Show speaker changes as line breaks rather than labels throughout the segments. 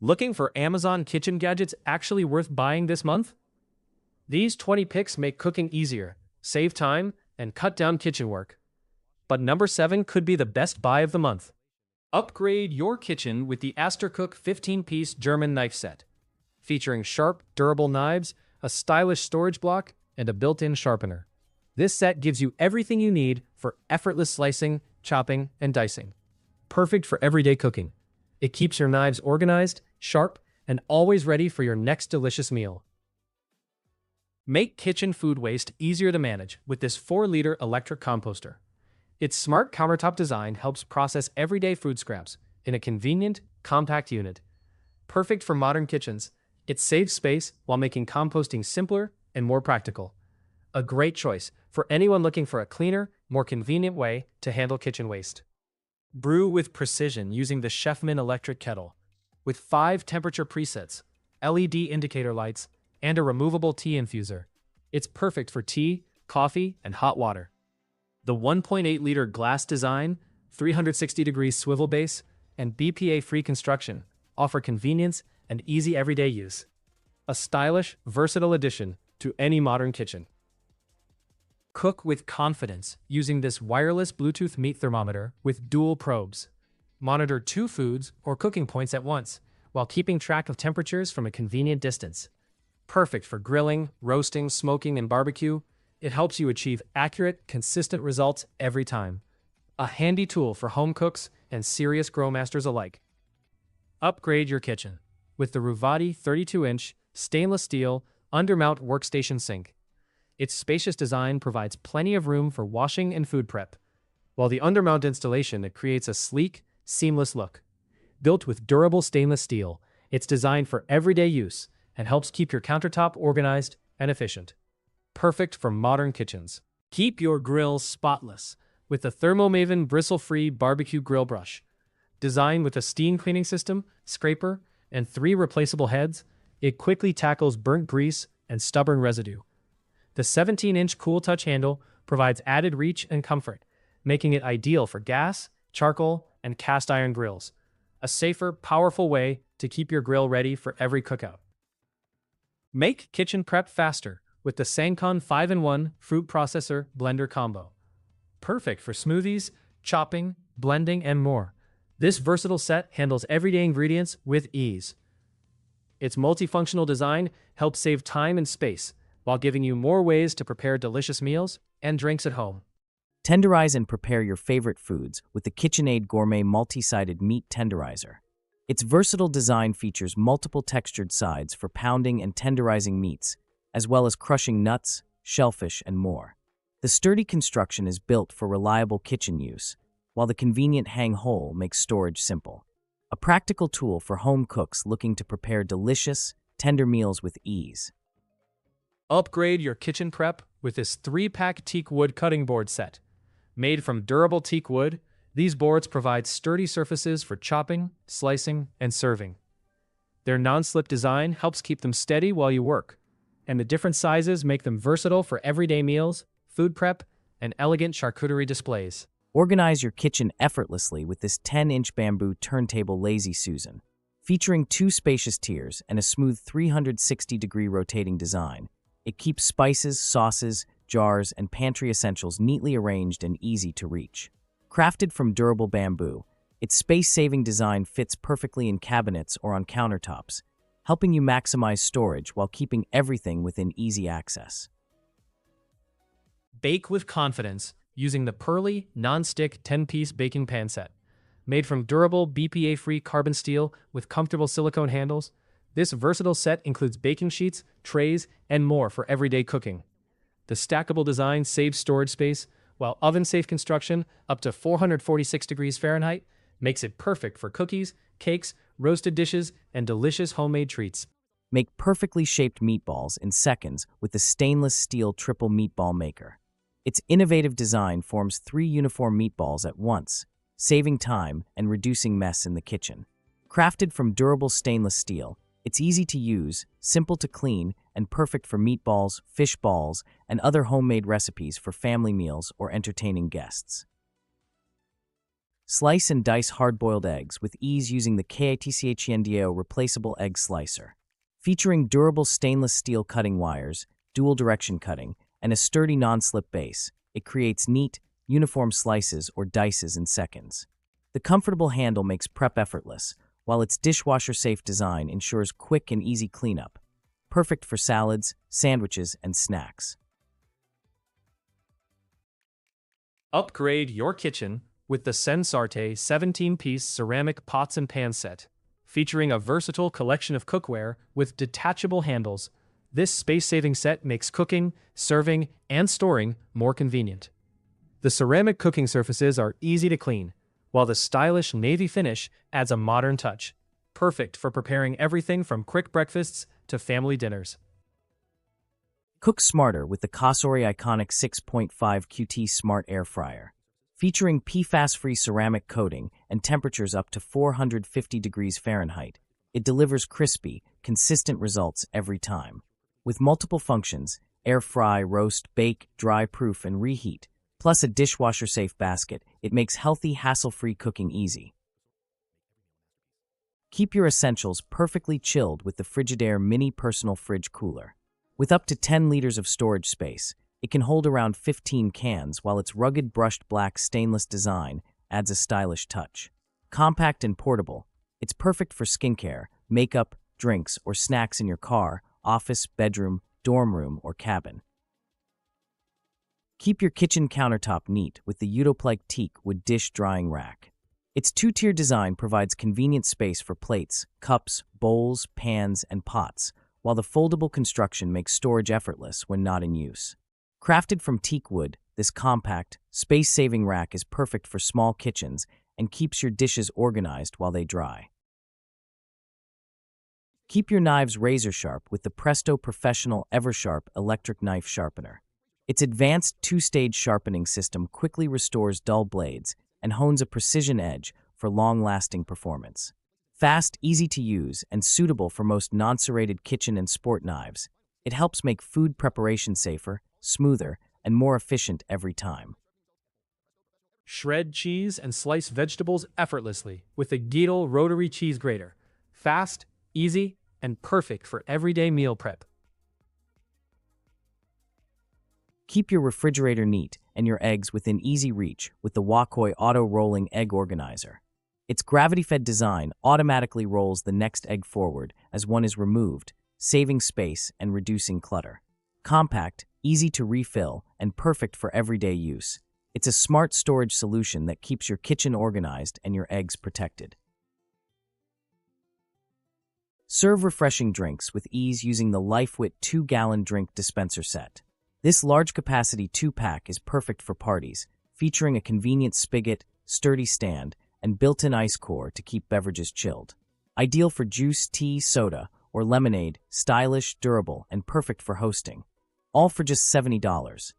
Looking for Amazon kitchen gadgets actually worth buying this month? These 20 picks make cooking easier, save time, and cut down kitchen work. But number 7 could be the best buy of the month. Upgrade your kitchen with the Cook 15-piece German knife set. Featuring sharp, durable knives, a stylish storage block, and a built-in sharpener. This set gives you everything you need for effortless slicing, chopping, and dicing. Perfect for everyday cooking. It keeps your knives organized, sharp, and always ready for your next delicious meal. Make kitchen food waste easier to manage with this 4-liter electric composter. Its smart countertop design helps process everyday food scraps in a convenient, compact unit. Perfect for modern kitchens, it saves space while making composting simpler and more practical. A great choice for anyone looking for a cleaner, more convenient way to handle kitchen waste. Brew with precision using the Chefman electric kettle. With 5 temperature presets, LED indicator lights, and a removable tea infuser. It's perfect for tea, coffee, and hot water. The 1.8-liter glass design, 360-degree swivel base, and BPA-free construction offer convenience and easy everyday use. A stylish, versatile addition to any modern kitchen. Cook with confidence using this wireless Bluetooth meat thermometer with dual probes. Monitor 2 foods or cooking points at once while keeping track of temperatures from a convenient distance. Perfect for grilling, roasting, smoking, and barbecue. It helps you achieve accurate, consistent results every time. A handy tool for home cooks and serious grill masters alike. Upgrade your kitchen with the Ruvati 32-inch stainless steel undermount workstation sink. Its spacious design provides plenty of room for washing and food prep, while the undermount installation creates a sleek, seamless look. Built with durable stainless steel, it's designed for everyday use and helps keep your countertop organized and efficient. Perfect for modern kitchens. Keep your grills spotless with the Thermomaven bristle-free barbecue grill brush. Designed with a steam cleaning system, scraper, and 3 replaceable heads, it quickly tackles burnt grease and stubborn residue. The 17-inch Cool Touch handle provides added reach and comfort, making it ideal for gas, charcoal, and cast iron grills. A safer, powerful way to keep your grill ready for every cookout. Make kitchen prep faster with the Sancon 5-in-1 fruit processor blender combo. Perfect for smoothies, chopping, blending, and more. This versatile set handles everyday ingredients with ease. Its multifunctional design helps save time and space while giving you more ways to prepare delicious meals and drinks at home.
Tenderize and prepare your favorite foods with the KitchenAid Gourmet Multi-Sided Meat Tenderizer. Its versatile design features multiple textured sides for pounding and tenderizing meats, as well as crushing nuts, shellfish, and more. The sturdy construction is built for reliable kitchen use, while the convenient hang hole makes storage simple. A practical tool for home cooks looking to prepare delicious, tender meals with ease.
Upgrade your kitchen prep with this 3-pack teak wood cutting board set. Made from durable teak wood, these boards provide sturdy surfaces for chopping, slicing, and serving. Their non-slip design helps keep them steady while you work, and the different sizes make them versatile for everyday meals, food prep, and elegant charcuterie displays.
Organize your kitchen effortlessly with this 10-inch bamboo turntable Lazy Susan. Featuring 2 spacious tiers and a smooth 360-degree rotating design, it keeps spices, sauces, jars, and pantry essentials neatly arranged and easy to reach. Crafted from durable bamboo, its space-saving design fits perfectly in cabinets or on countertops, helping you maximize storage while keeping everything within easy access.
Bake with confidence using the Pearly non-stick 10-piece baking pan set. Made from durable BPA-free carbon steel with comfortable silicone handles, this versatile set includes baking sheets, trays, and more for everyday cooking. The stackable design saves storage space, while oven-safe construction up to 446 degrees Fahrenheit makes it perfect for cookies, cakes, roasted dishes, and delicious homemade treats.
Make perfectly shaped meatballs in seconds with the stainless steel triple meatball maker. Its innovative design forms 3 uniform meatballs at once, saving time and reducing mess in the kitchen. Crafted from durable stainless steel, it's easy to use, simple to clean, and perfect for meatballs, fish balls, and other homemade recipes for family meals or entertaining guests. Slice and dice hard-boiled eggs with ease using the KITCHENDO replaceable egg slicer. Featuring durable stainless steel cutting wires, dual direction cutting, and a sturdy non-slip base, it creates neat, uniform slices or dices in seconds. The comfortable handle makes prep effortless, while its dishwasher-safe design ensures quick and easy cleanup. Perfect for salads, sandwiches, and snacks.
Upgrade your kitchen with the Sensarte 17-piece ceramic pots and pan set. Featuring a versatile collection of cookware with detachable handles, this space-saving set makes cooking, serving, and storing more convenient. The ceramic cooking surfaces are easy to clean, while the stylish navy finish adds a modern touch, perfect for preparing everything from quick breakfasts to family dinners.
Cook smarter with the Cosori Iconic 6.5 QT Smart Air Fryer. Featuring PFAS-free ceramic coating and temperatures up to 450 degrees Fahrenheit, it delivers crispy, consistent results every time. With multiple functions, air fry, roast, bake, dry proof, and reheat, plus a dishwasher-safe basket, it makes healthy, hassle-free cooking easy. Keep your essentials perfectly chilled with the Frigidaire Mini Personal Fridge Cooler. With up to 10 liters of storage space, it can hold around 15 cans, while its rugged brushed black stainless design adds a stylish touch. Compact and portable, it's perfect for skincare, makeup, drinks, or snacks in your car, office, bedroom, dorm room, or cabin. Keep your kitchen countertop neat with the Utoplike Teak Wood Dish Drying Rack. Its two-tier design provides convenient space for plates, cups, bowls, pans, and pots, while the foldable construction makes storage effortless when not in use. Crafted from teak wood, this compact, space-saving rack is perfect for small kitchens and keeps your dishes organized while they dry. Keep your knives razor-sharp with the Presto Professional Eversharp Electric Knife Sharpener. Its advanced two-stage sharpening system quickly restores dull blades and hones a precision edge for long-lasting performance. Fast, easy to use, and suitable for most non-serrated kitchen and sport knives, it helps make food preparation safer, smoother, and more efficient every time.
Shred cheese and slice vegetables effortlessly with the Gadget rotary cheese grater. Fast, easy, and perfect for everyday meal prep.
Keep your refrigerator neat and your eggs within easy reach with the Wakoy Auto Rolling Egg Organizer. Its gravity-fed design automatically rolls the next egg forward as one is removed, saving space and reducing clutter. Compact, easy to refill, and perfect for everyday use, it's a smart storage solution that keeps your kitchen organized and your eggs protected. Serve refreshing drinks with ease using the LifeWit 2-gallon drink dispenser set. This large-capacity 2-pack is perfect for parties, featuring a convenient spigot, sturdy stand, and built-in ice core to keep beverages chilled. Ideal for juice, tea, soda, or lemonade, stylish, durable, and perfect for hosting. All for just $70.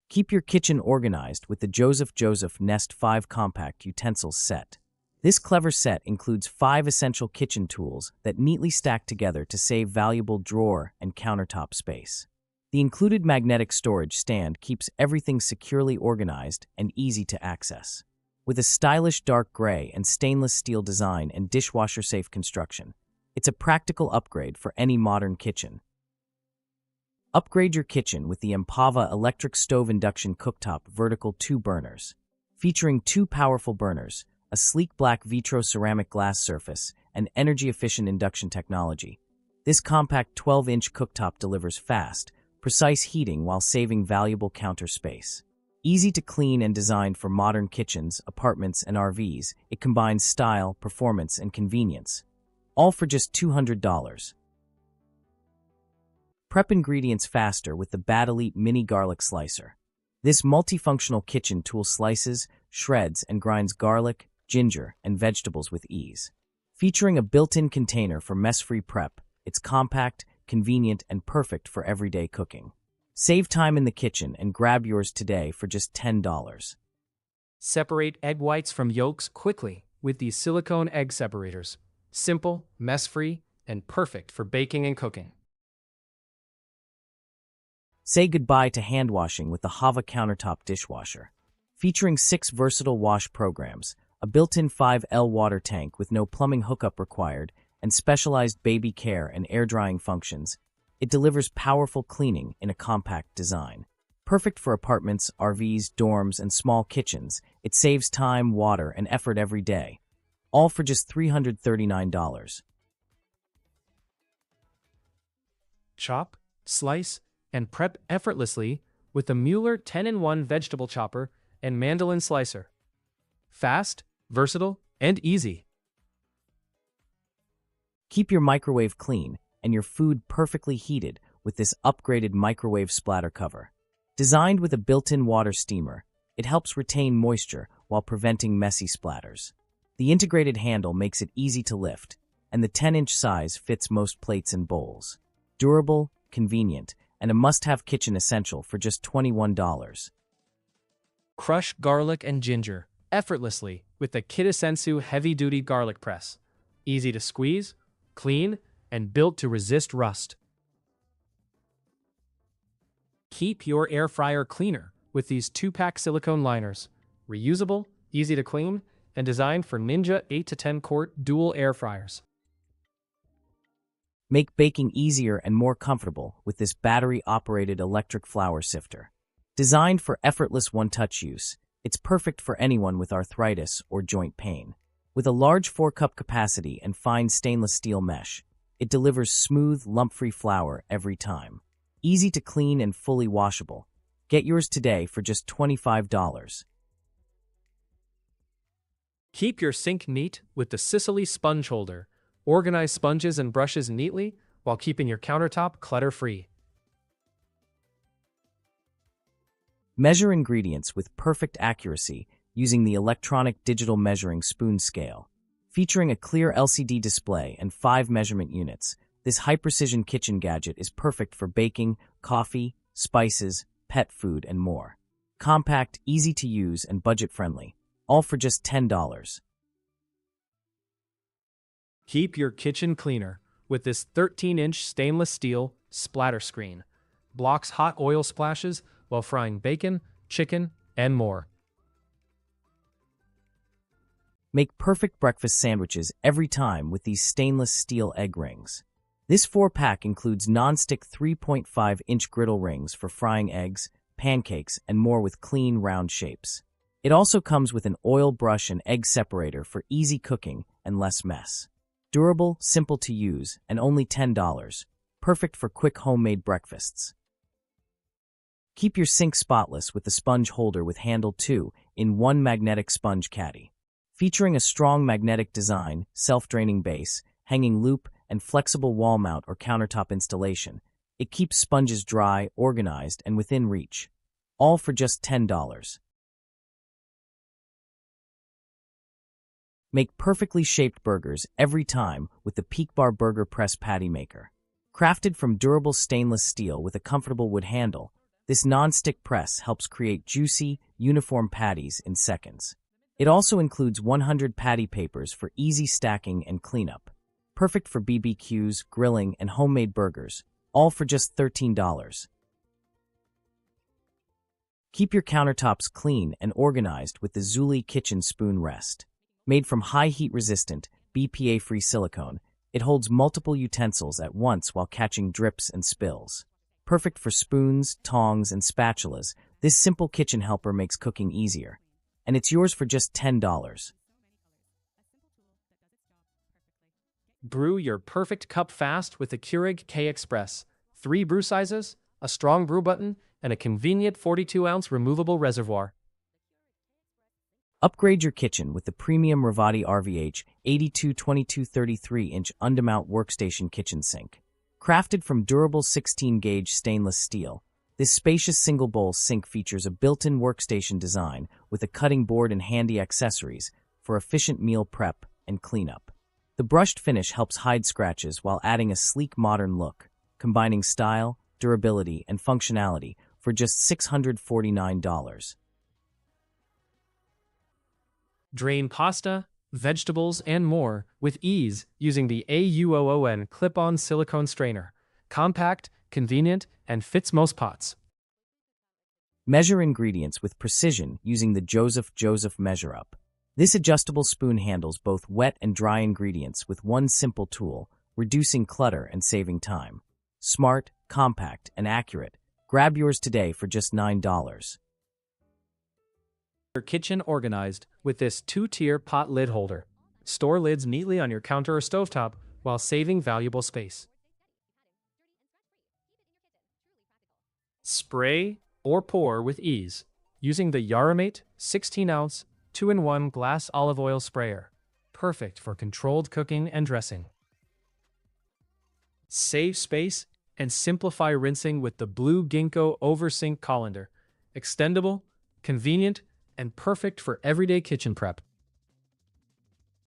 Keep your kitchen organized with the Joseph Nest 5 Compact Utensils Set. This clever set includes 5 essential kitchen tools that neatly stack together to save valuable drawer and countertop space. The included magnetic storage stand keeps everything securely organized and easy to access. With a stylish dark gray and stainless steel design and dishwasher-safe construction, it's a practical upgrade for any modern kitchen. Upgrade your kitchen with the Empava Electric Stove Induction Cooktop Vertical 2 Burners. Featuring 2 powerful burners, a sleek black vitro ceramic glass surface, and energy-efficient induction technology, this compact 12-inch cooktop delivers fast, precise heating while saving valuable counter space. Easy to clean and designed for modern kitchens, apartments, and RVs, it combines style, performance, and convenience. All for just $200. Prep ingredients faster with the Bad Elite Mini Garlic Slicer. This multifunctional kitchen tool slices, shreds, and grinds garlic, ginger, and vegetables with ease. Featuring a built-in container for mess-free prep, it's compact, convenient, and perfect for everyday cooking. Save time in the kitchen and grab yours today for just $10.
Separate egg whites from yolks quickly with these silicone egg separators. Simple, mess-free, and perfect for baking and cooking.
Say goodbye to hand washing with the Hava Countertop Dishwasher. Featuring 6 versatile wash programs, a built-in 5L water tank with no plumbing hookup required, and specialized baby care and air drying functions, it delivers powerful cleaning in a compact design. Perfect for apartments, RVs, dorms, and small kitchens, it saves time, water, and effort every day. All for just $339.
Chop, slice, and prep effortlessly with the Mueller 10-in-1 vegetable chopper and mandolin slicer. Fast, versatile, and easy.
Keep your microwave clean and your food perfectly heated with this upgraded microwave splatter cover. Designed with a built-in water steamer, it helps retain moisture while preventing messy splatters. The integrated handle makes it easy to lift, and the 10-inch size fits most plates and bowls. Durable, convenient, and a must-have kitchen essential for just $21.
Crush garlic and ginger effortlessly with the Kitasensu heavy-duty garlic press. Easy to squeeze, clean, and built to resist rust. Keep your air fryer cleaner with these 2-pack silicone liners. Reusable, easy to clean, and designed for Ninja 8 to 10 quart dual air fryers.
Make baking easier and more comfortable with this battery-operated electric flour sifter. Designed for effortless one-touch use, it's perfect for anyone with arthritis or joint pain. With a large 4-cup capacity and fine stainless steel mesh, it delivers smooth, lump-free flour every time. Easy to clean and fully washable. Get yours today for just $25.
Keep your sink neat with the Sicily sponge holder. Organize sponges and brushes neatly while keeping your countertop clutter-free.
Measure ingredients with perfect accuracy using the electronic digital measuring spoon scale. Featuring a clear LCD display and 5 measurement units, this high-precision kitchen gadget is perfect for baking, coffee, spices, pet food, and more. Compact, easy to use, and budget-friendly, all for just $10.
Keep your kitchen cleaner with this 13-inch stainless steel splatter screen. Blocks hot oil splashes while frying bacon, chicken, and more.
Make perfect breakfast sandwiches every time with these stainless steel egg rings. This 4-pack includes non-stick 3.5-inch griddle rings for frying eggs, pancakes, and more with clean, round shapes. It also comes with an oil brush and egg separator for easy cooking and less mess. Durable, simple to use, and only $10. Perfect for quick homemade breakfasts. Keep your sink spotless with the sponge holder with handle 2-in-1 magnetic sponge caddy. Featuring a strong magnetic design, self-draining base, hanging loop, and flexible wall mount or countertop installation, it keeps sponges dry, organized, and within reach. All for just $10. Make perfectly shaped burgers every time with the Peak Bar Burger Press Patty Maker. Crafted from durable stainless steel with a comfortable wood handle, this non-stick press helps create juicy, uniform patties in seconds. It also includes 100 patty papers for easy stacking and cleanup. Perfect for BBQs, grilling, and homemade burgers, all for just $13. Keep your countertops clean and organized with the Zuli Kitchen Spoon Rest. Made from high heat-resistant, BPA-free silicone, it holds multiple utensils at once while catching drips and spills. Perfect for spoons, tongs, and spatulas, this simple kitchen helper makes cooking easier. And it's yours for just $10.
Brew your perfect cup fast with the Keurig K-Express. 3 brew sizes, a strong brew button, and a convenient 42-ounce removable reservoir.
Upgrade your kitchen with the premium Ravati RVH 82-22-33-inch undermount workstation kitchen sink. Crafted from durable 16-gauge stainless steel, this spacious single-bowl sink features a built-in workstation design with a cutting board and handy accessories for efficient meal prep and cleanup. The brushed finish helps hide scratches while adding a sleek modern look, combining style, durability, and functionality for just $649.
Drain pasta, vegetables, and more with ease using the AUOON clip-on silicone strainer. Compact, convenient, and fits most pots.
Measure ingredients with precision using the Joseph Measure Up. This adjustable spoon handles both wet and dry ingredients with one simple tool, reducing clutter and saving time. Smart, compact, and accurate. Grab yours today for just $9.
Your kitchen organized with this 2-tier pot lid holder. Store lids neatly on your counter or stovetop while saving valuable space. Spray or pour with ease using the Yaramate 16-ounce 2-in-1 glass olive oil sprayer. Perfect for controlled cooking and dressing. Save space and simplify rinsing with the blue Ginkgo Oversint colander. Extendable, convenient, and perfect for everyday kitchen prep.